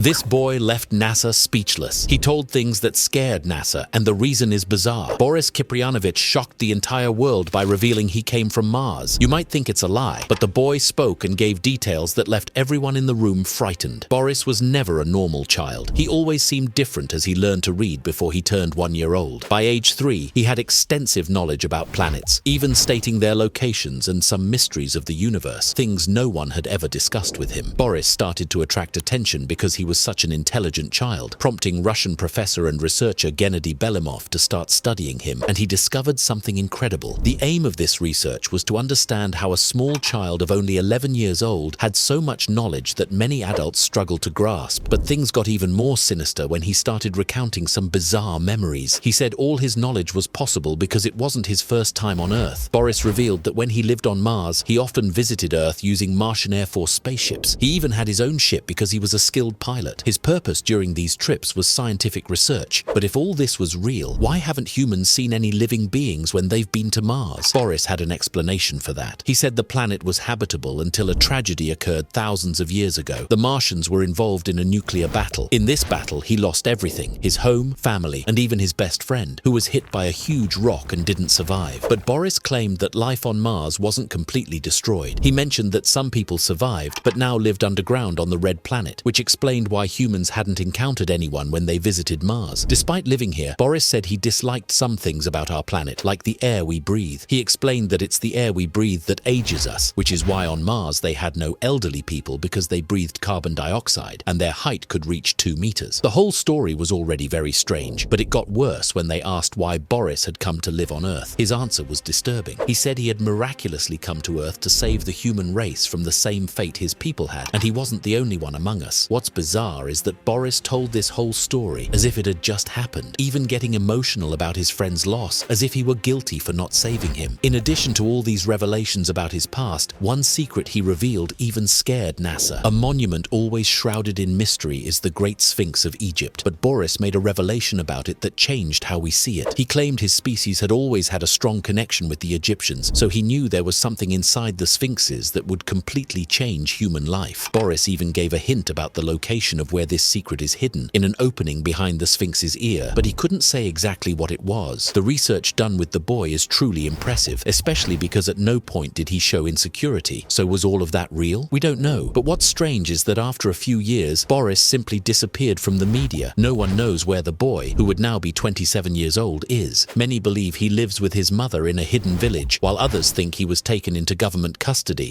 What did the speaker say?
This boy left NASA speechless. He told things that scared NASA, and the reason is bizarre. Boris Kiprianovich shocked the entire world by revealing he came from Mars. You might think it's a lie, but the boy spoke and gave details that left everyone in the room frightened. Boris was never a normal child. He always seemed different as he learned to read before he turned 1 year old. By age 3, he had extensive knowledge about planets, even stating their locations and some mysteries of the universe, things no one had ever discussed with him. Boris started to attract attention because he was such an intelligent child, prompting Russian professor and researcher Gennady Belimov to start studying him, and he discovered something incredible. The aim of this research was to understand how a small child of only 11 years old had so much knowledge that many adults struggled to grasp. But things got even more sinister when he started recounting some bizarre memories. He said all his knowledge was possible because it wasn't his first time on Earth. Boris revealed that when he lived on Mars, he often visited Earth using Martian Air Force spaceships. He even had his own ship because he was a skilled pilot. His purpose during these trips was scientific research. But if all this was real, why haven't humans seen any living beings when they've been to Mars? Boris had an explanation for that. He said the planet was habitable until a tragedy occurred thousands of years ago. The Martians were involved in a nuclear battle. In this battle, he lost everything: his home, family, and even his best friend, who was hit by a huge rock and didn't survive. But Boris claimed that life on Mars wasn't completely destroyed. He mentioned that some people survived, but now lived underground on the Red Planet, which explained why humans hadn't encountered anyone when they visited Mars. Despite living here, Boris said he disliked some things about our planet, like the air we breathe. He explained that it's the air we breathe that ages us, which is why on Mars they had no elderly people because they breathed carbon dioxide, and their height could reach 2 meters. The whole story was already very strange, but it got worse when they asked why Boris had come to live on Earth. His answer was disturbing. He said he had miraculously come to Earth to save the human race from the same fate his people had, and he wasn't the only one among us. What's bizarre is that Boris told this whole story as if it had just happened, even getting emotional about his friend's loss, as if he were guilty for not saving him. In addition to all these revelations about his past, one secret he revealed even scared NASA. A monument always shrouded in mystery is the Great Sphinx of Egypt, but Boris made a revelation about it that changed how we see it. He claimed his species had always had a strong connection with the Egyptians, so he knew there was something inside the sphinxes that would completely change human life. Boris even gave a hint about the location of where this secret is hidden, in an opening behind the Sphinx's ear, but he couldn't say exactly what it was. The research done with the boy is truly impressive, especially because at no point did he show insecurity. So was all of that real? We don't know. But what's strange is that after a few years, Boris simply disappeared from the media. No one knows where the boy, who would now be 27 years old, is. Many believe he lives with his mother in a hidden village, while others think he was taken into government custody.